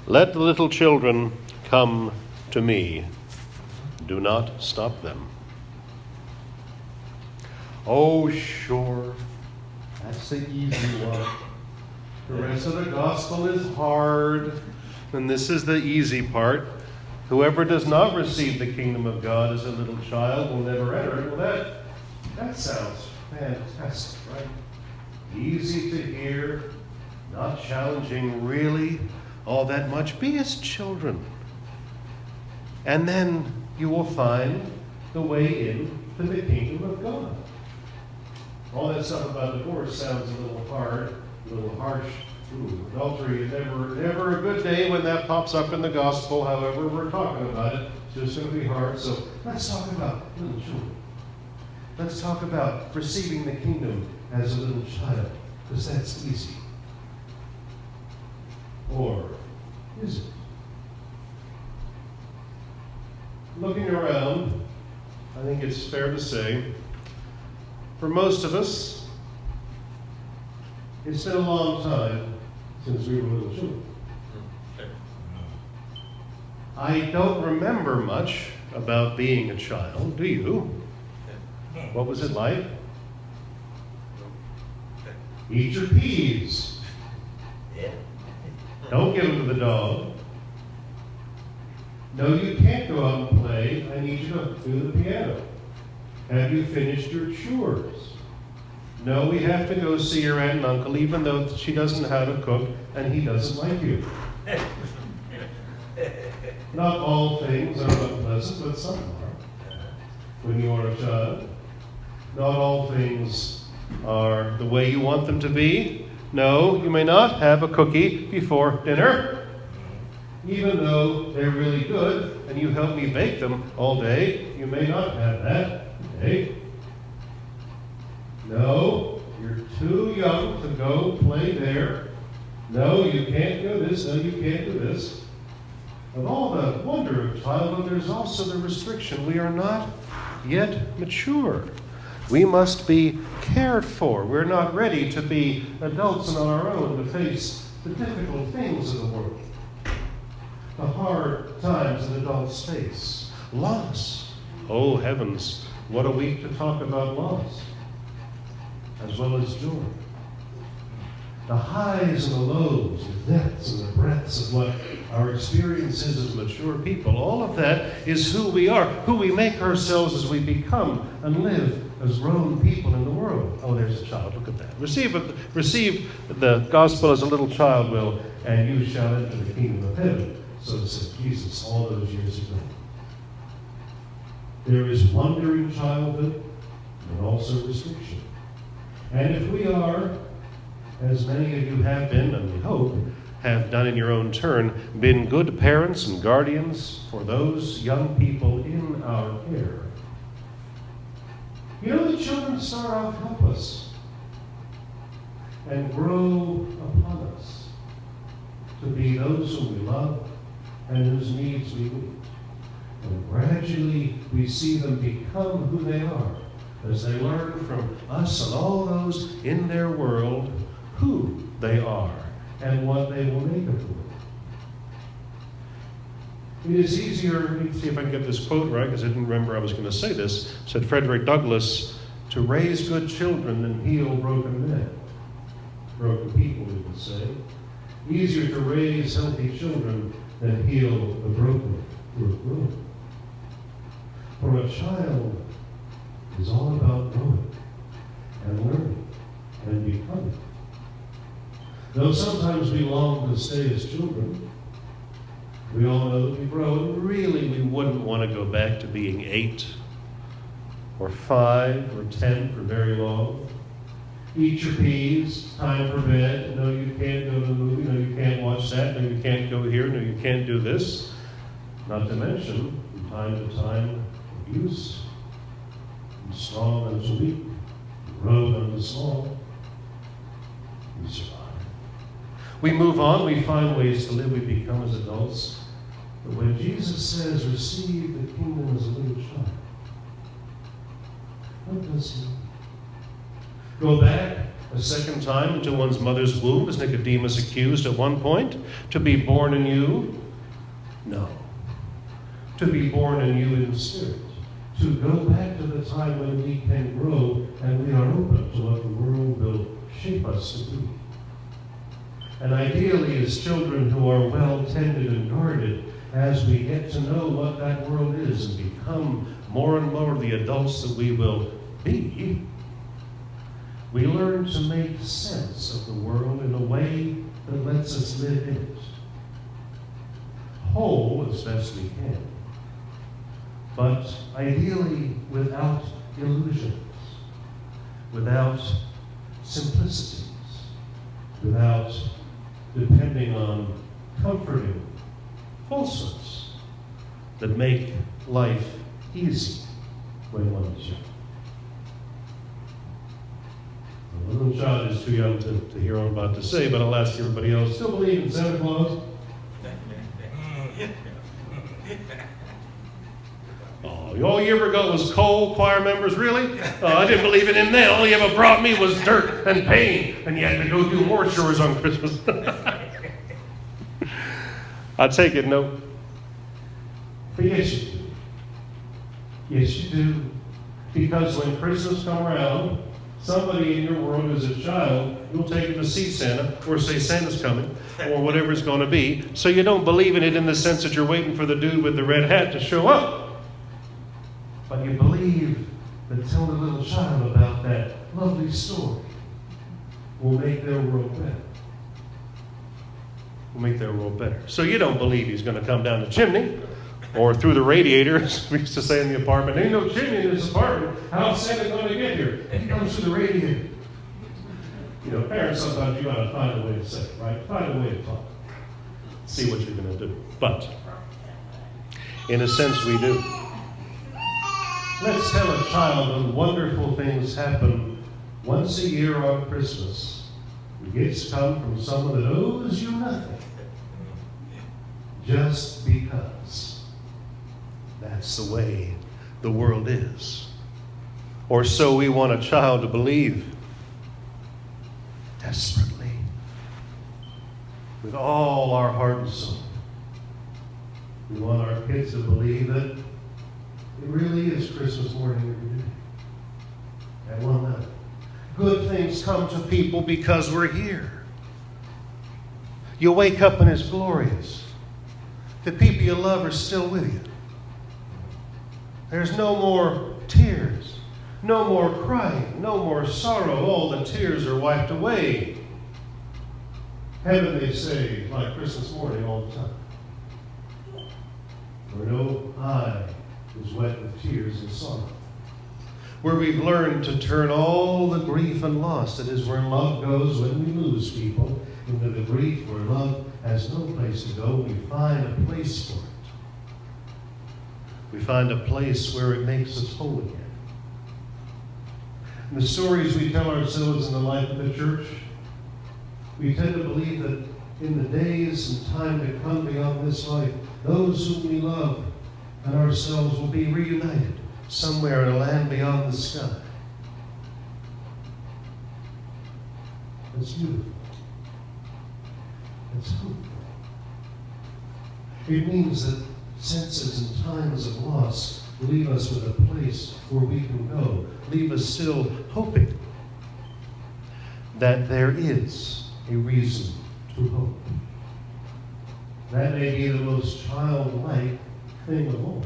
Let the little children come to me. Do not stop them. Oh, sure. That's the easy one. The rest of the gospel is hard. And this is the easy part. Whoever does not receive the kingdom of God as a little child will never enter it. Well, that sounds fantastic, right? Easy to hear, not challenging really all that much. Be as children. And then you will find the way in to the kingdom of God. All that stuff about divorce sounds a little hard, a little harsh. Adultery is never a good day when that pops up in the gospel. However, we're talking about it. It's just going to be hard. So let's talk about little children. Let's talk about receiving the kingdom as a little child, because that's easy. Or is it? Looking around, I think it's fair to say, for most of us, it's been a long time since we were little children. I don't remember much about being a child, do you? What was it like? Eat your peas. Don't give them to the dog. No, you can't go out and play. I need you to do the piano. Have you finished your chores? No, we have to go see your aunt and uncle, even though she doesn't know how to cook and he doesn't like you. Not all things are unpleasant, but some are. When you are a child, not all things are the way you want them to be. No, you may not have a cookie before dinner, even though they're really good and you help me bake them all day. You may not have that. Okay. No, you're too young to go play there. No, you can't do this. No, you can't do this. Of all the wonder of childhood, there's also the restriction. We are not yet mature. We must be cared for. We're not ready to be adults and on our own to face the difficult things of the world. The hard times that adults face. Loss. Oh, heavens, what a week to talk about loss, as well as joy. The highs and the lows, the depths and the breadths of what our experience is as mature people. All of that is who we are, who we make ourselves as we become and live as grown people in the world. Oh, there's a child. Look at that. Receive the gospel as a little child will, and you shall enter the kingdom of heaven. So said Jesus all those years ago. There is wonder in childhood, but also restriction. And if we are, as many of you have been, and we hope, have done in your own turn, been good parents and guardians for those young people in our care, you know, the children start out helpless and grow upon us to be those whom we love and whose needs we meet. And gradually we see them become who they are as they learn from us and all those in their world who they are and what they will make of them. It is easier, let me see if I can get this quote right, because I didn't remember I was going to say this, said Frederick Douglass, to raise good children than heal broken men. Broken people, we would say. Easier to raise healthy children than heal the broken who are grown. For a child is all about growing and learning and becoming. Though sometimes we long to stay as children, we all know that we grow, and really we wouldn't want to go back to being 8 or 5 or 10 for very long. Eat your peas, time for bed. No, you can't go to the movie. No, you can't watch that. No, you can't go here. No, you can't do this. Not to mention, from time to time, abuse. The strong and the weak, the rogue and the small. We survive. We move on, we find ways to live, we become as adults. But when Jesus says, receive the kingdom as a little child, what does he mean? Go back a second time into one's mother's womb, as Nicodemus accused at one point? To be born anew? No. To be born anew in the Spirit. To go back to the time when we can grow and we are open to what the world will shape us to be. And ideally, as children who are well tended and guarded, as we get to know what that world is and become more and more the adults that we will be, we learn to make sense of the world in a way that lets us live in it. Whole as best we can, but ideally without illusions, without simplicities, without depending on comforting falsehoods that make life easy when one is young. The little child is too young to hear what I'm about to say, but I'll ask everybody else, still believe in Santa Claus? Oh, all you ever got was coal, choir members, really? I didn't believe in him then. All he ever brought me was dirt and pain, and you had to go do more chores on Christmas. I take it, no. But yes, you do. Yes, you do. Because when Christmas comes around, somebody in your world as a child, you'll take him to see Santa, or say Santa's coming, or whatever it's going to be. So you don't believe in it in the sense that you're waiting for the dude with the red hat to show up. But you believe that telling a little child about that lovely story will make their world better. Will make their world better. So you don't believe he's going to come down the chimney or through the radiator, as we used to say in the apartment. Ain't no chimney in this apartment. How's Santa going to get here? He comes through the radiator. You know, parents, sometimes you got to find a way to say it, right? Find a way to talk. See what you're going to do. But in a sense, we do. Let's tell a child that wonderful things happen once a year on Christmas. The gifts come from someone that owes you nothing. Just because. That's the way the world is. Or so we want a child to believe. Desperately. With all our heart and soul. We want our kids to believe that it really is Christmas morning every day. At one night. Good things come to people because we're here. You wake up and it's glorious. The people you love are still with you. There's no more tears. No more crying. No more sorrow. All the tears are wiped away. Heaven, they say, like Christmas morning all the time. Where no eye is wet with tears and sorrow. Where we've learned to turn all the grief and loss, that is where love goes when we lose people, into the grief where love has no place to go. We find a place for it. We find a place where it makes us whole again. In the stories we tell ourselves in the life of the church, we tend to believe that in the days and time to come beyond this life, those whom we love and ourselves will be reunited somewhere in a land beyond the sky. It's beautiful. It's hopeful. It means that senses and times of loss leave us with a place where we can go, leave us still hoping that there is a reason to hope. That may be the most childlike thing of all.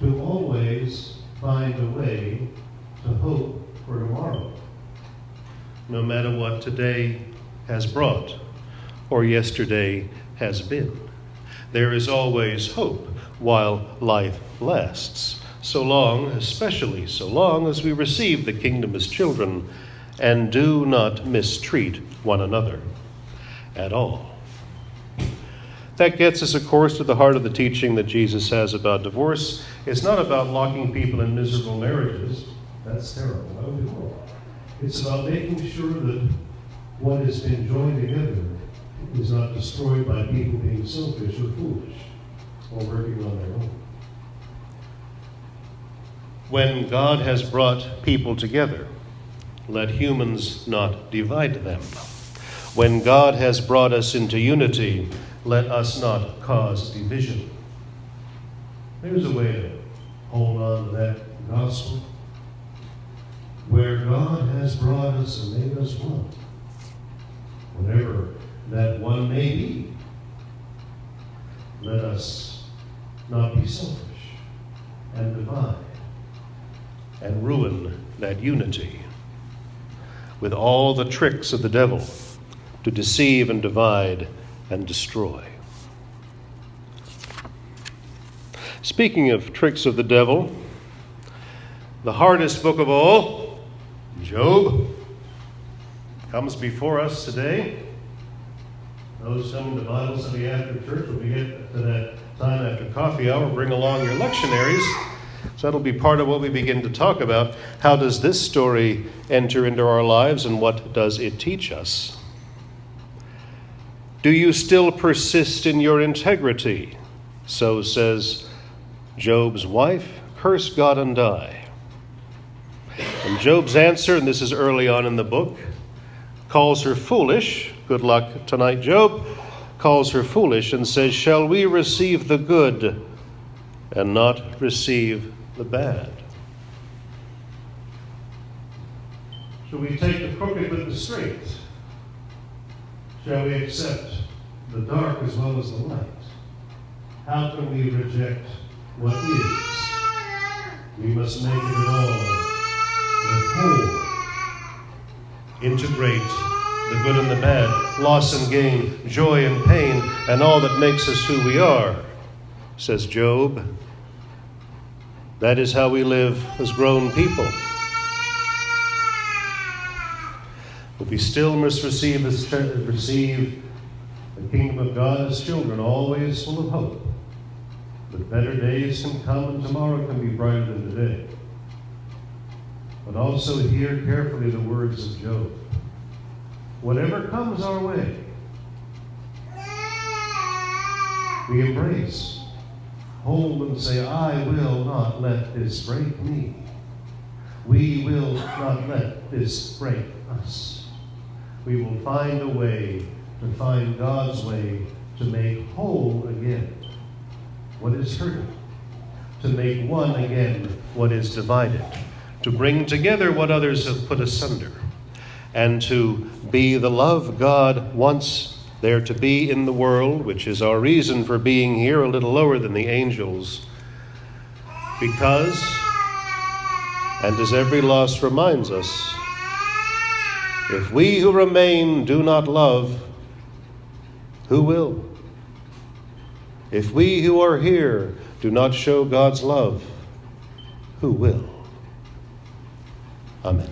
To always find a way to hope for tomorrow. No matter what today has brought or yesterday has been. There is always hope while life lasts. So long, especially so long as we receive the kingdom as children and do not mistreat one another at all. That gets us, of course, to the heart of the teaching that Jesus has about divorce. It's not about locking people in miserable marriages. That's terrible. That would be wrong. It's about making sure that what has been joined together is not destroyed by people being selfish or foolish or working on their own. When God has brought people together, let humans not divide them. When God has brought us into unity, let us not cause division. There's a way to hold on to that gospel. Where God has brought us and made us one, whatever that one may be, let us not be selfish and divide and ruin that unity with all the tricks of the devil to deceive and divide and destroy. Speaking of tricks of the devil, the hardest book of all, Job, comes before us today. Those coming to Bible study after church, when we get to that time after coffee hour, bring along your lectionaries. So that'll be part of what we begin to talk about. How does this story enter into our lives, and what does it teach us? Do you still persist in your integrity? So says Job's wife, curse God and die. And Job's answer, and this is early on in the book, calls her foolish. Good luck tonight, Job. Calls her foolish and says, shall we receive the good and not receive the bad? Shall we take the crooked with the straight? Shall we accept the dark as well as the light? How can we reject what is? We must make it all whole. Integrate the good and the bad, loss and gain, joy and pain, and all that makes us who we are, says Job. That is how we live as grown people. But we still must receive the kingdom of God as children, always full of hope. But better days can come, and tomorrow can be brighter than today. But also hear carefully the words of Job. Whatever comes our way, we embrace, hold and say, I will not let this break me. We will not let this break us. We will find a way to find God's way to make whole again what is hurting, to make one again what is divided, to bring together what others have put asunder, and to be the love God wants there to be in the world, which is our reason for being here, a little lower than the angels, because, and as every loss reminds us, if we who remain do not love, who will? If we who are here do not show God's love, who will? Amen.